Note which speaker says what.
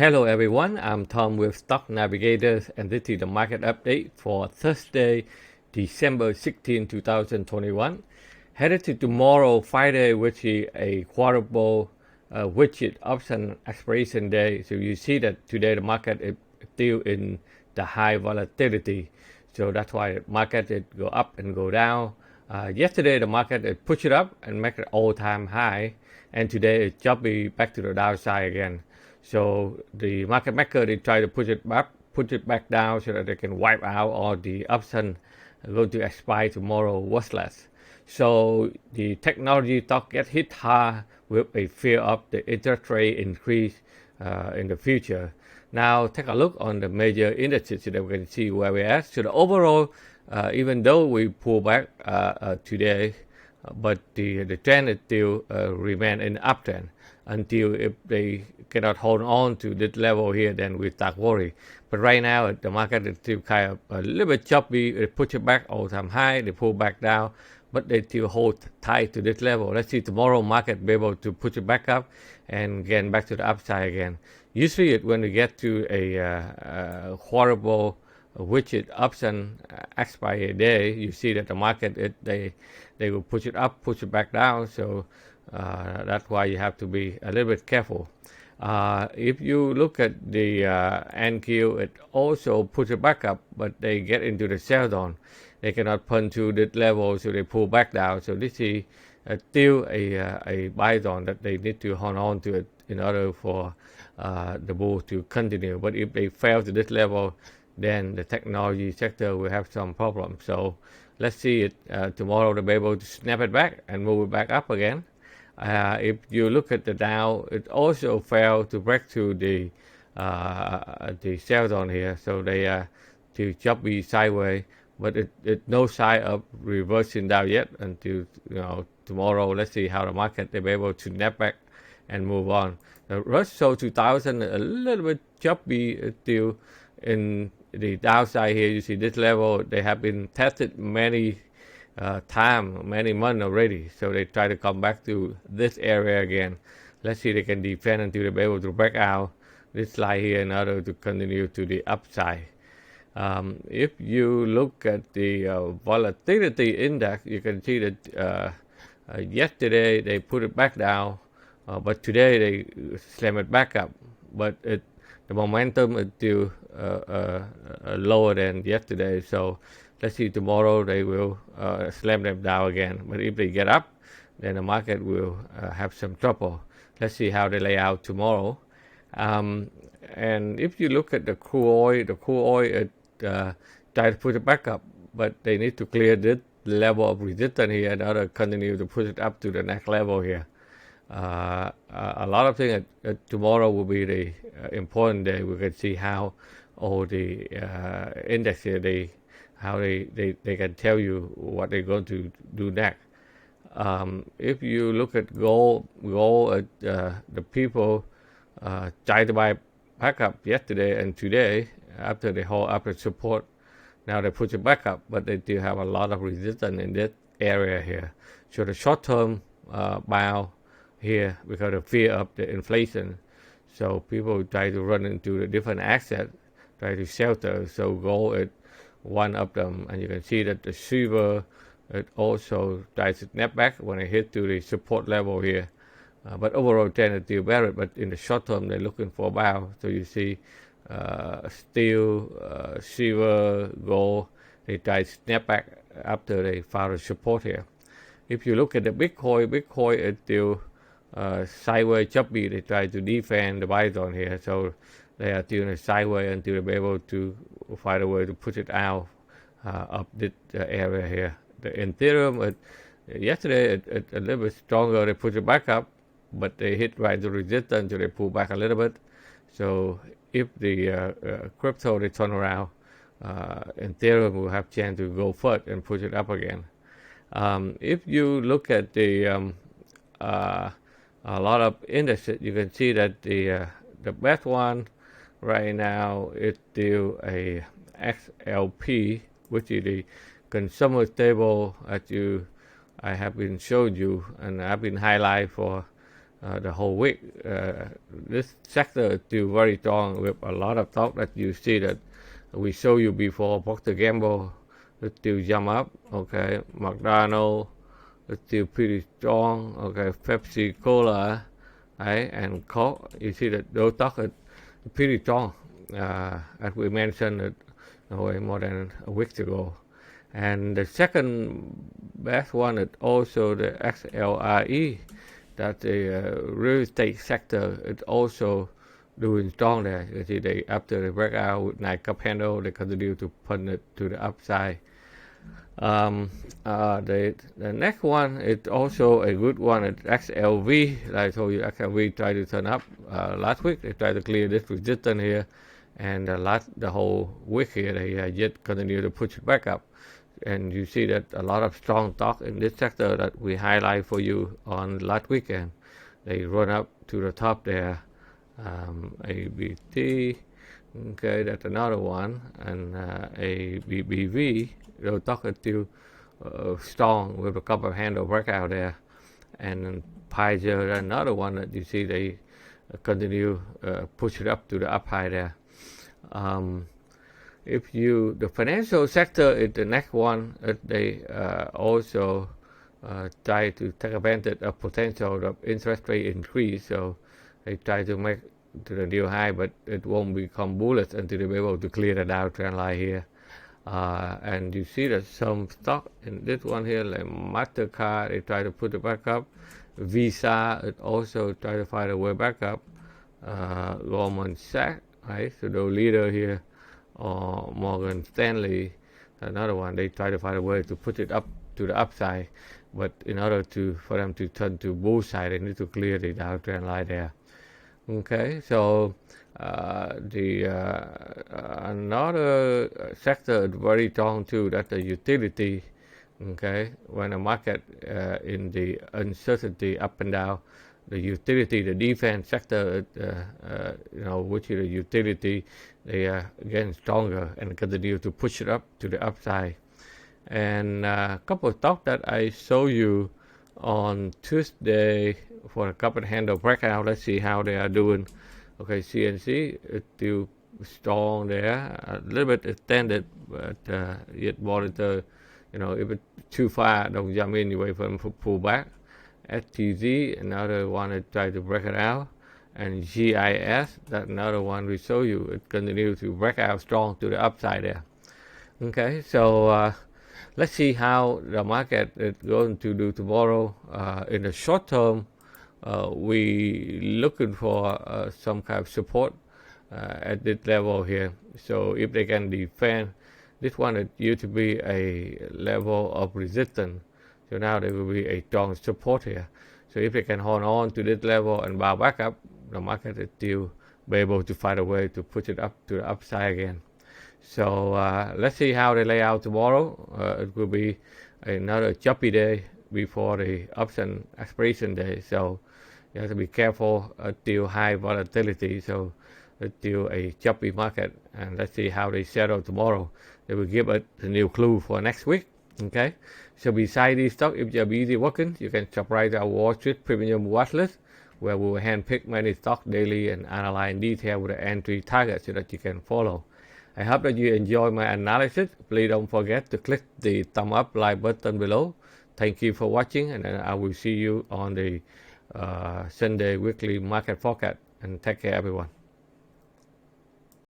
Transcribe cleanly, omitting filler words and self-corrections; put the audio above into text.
Speaker 1: Hello everyone, I'm Tom with Stock Navigators, and this is the market update for Thursday, December 16, 2021. Headed to tomorrow, Friday, which is a quadruple widget option expiration day. So you see that today the market is still in the high volatility. So that's why the market it go up and go down. Yesterday the market it pushed it up and make an all-time high, and today it choppy back to the downside again. So the market maker they try to push it back down so that they can wipe out all the option going to expire tomorrow Watchlist. So the technology stock get hit hard with a fear of the interest rate increase in the future. Now take a look on the major indices so that we can see where we're at. So the overall, even though we pull back today, but the trend is still remain in uptrend until if they cannot hold on to this level here, then we start worry. But right now the market is still kind of a little bit choppy. They push it back all-time high, they pull back down, but they still hold tight to this level. Let's see tomorrow market be able to push it back up and get back to the upside again. Usually when we get to a horrible widget option expiry day, you see that the market they will push it up, push it back down. So that's why you have to be a little bit careful. If you look at the NQ, it also push it back up, but they get into the sell zone. They cannot punch to this level, so they pull back down. So this is still a buy zone that they need to hold on to it in order for the bull to continue. But if they fail to this level, then the technology sector will have some problems. So let's see it tomorrow to be able to snap it back and move it back up again. If you look at the Dow, it also failed to break through the sell zone here. So they to choppy sideways, but it no sign of reversing down yet until tomorrow. Let's see how the market they be able to snap back and move on. The Russell 2000 a little bit choppy still in the downside here. You see this level they have been tested many many months already. So they try to come back to this area again. Let's see if they can defend until they be able to break out this line here in order to continue to the upside. If you look at the volatility index, you can see that yesterday they put it back down, but today they slam it back up. But the momentum is still lower than yesterday. So let's see tomorrow they will slam them down again. But if they get up, then the market will have some trouble. Let's see how they lay out tomorrow. And if you look at the crude oil it try to put it back up, but they need to clear this level of resistance here in order to continue to push it up to the next level here. A lot of things tomorrow will be the important day. We can see how all the index here they can tell you what they're going to do next. If you look at gold the people tried to buy back up yesterday and today after they hold up the support. Now they push it back up, but they still have a lot of resistance in this area here. So the short term bound here because of fear of the inflation. So people try to run into the different assets, try to shelter. So gold is one of them, and you can see that the silver it also tries to snap back when it hit to the support level here. But overall trend is still bearish, but in the short term they're looking for a bounce. So you see steel, silver, gold, they try to snap back after they found a support here. If you look at the Bitcoin is still sideways choppy. They try to defend the buy zone here. So they are still in a sideways until they be able to find a way to push it out of this area here. The Ethereum, yesterday it a little bit stronger. They push it back up, but they hit right the resistance, so they pull back a little bit. So if the crypto they turn around, Ethereum will have chance to go first and push it up again. If you look at the a lot of indices, you can see that the best one right now is still a XLP, which is the consumer stable as I have been showed you, and I've been highlight for the whole week. This sector is still very strong with a lot of stock that you see that we show you before. Procter Gamble it still jump up. Okay, McDonald's it's still pretty strong. Okay, Pepsi Cola, right, and Coke. You see that those stocks are pretty strong. As we mentioned it more than a week ago. And the second best one is also the XLRE. That's the real estate sector. It's also doing strong there. You see, they after the breakout with nice cup handle, they continue to punt it to the upside. The next one is also a good one. It's XLV. Like I told you, XLV tried to turn up last week. They tried to clear this resistance here, and the whole week here they yet continue to push it back up. And you see that a lot of strong stock in this sector that we highlight for you on last weekend. They run up to the top there. ABT, okay, that's another one, and ABBV. The stock is still strong with a couple of handle breakout there, and Pfizer, another one that you see they continue push it up to the up high there. The financial sector is the next one. They also try to take advantage of potential of interest rate increase. So they try to make to the new high, but it won't become bullish until they're able to clear the downtrend line here. And you see that some stock in this one here, like MasterCard, they try to put it back up. Visa, it also try to find a way back up. Goldman Sachs, right? So the leader here, or Morgan Stanley, another one, they try to find a way to put it up to the upside, but in order for them to turn to bull side, they need to clear the downtrend line there. Okay, so another sector is very strong too. That's the utility. Okay, when the market in the uncertainty up and down, the utility, the defense sector, which is the utility, they are getting stronger and continue to push it up to the upside. And a couple of stocks that I show you on Tuesday for a couple of handle breakout. Let's see how they are doing. Okay, CNC is still strong there, a little bit extended, but yet monitor, if it's too far, don't jump in, you wait for them to pull back. STZ, another one that tried to break it out, and GIS, that's another one we show you. It continues to break out strong to the upside there. Okay, so let's see how the market is going to do tomorrow. In the short term, we looking for some kind of support at this level here. So if they can defend, this one it used to be a level of resistance. So now there will be a strong support here. So if they can hold on to this level and bounce back up, the market is still be able to find a way to push it up to the upside again. So let's see how they lay out tomorrow. It will be another choppy day before the option expiration day. So you have to be careful. Still high volatility. So it's still a choppy market. And let's see how they settle tomorrow. They will give us a new clue for next week. Okay. So beside these stocks, if you're busy working, you can subscribe to our Watchlist Premium Watchlist, where we will handpick many stocks daily and analyze in detail with the entry target so that you can follow. I hope that you enjoy my analysis. Please don't forget to click the thumb up like button below. Thank you for watching, and I will see you on the Sunday weekly market forecast. And take care, everyone.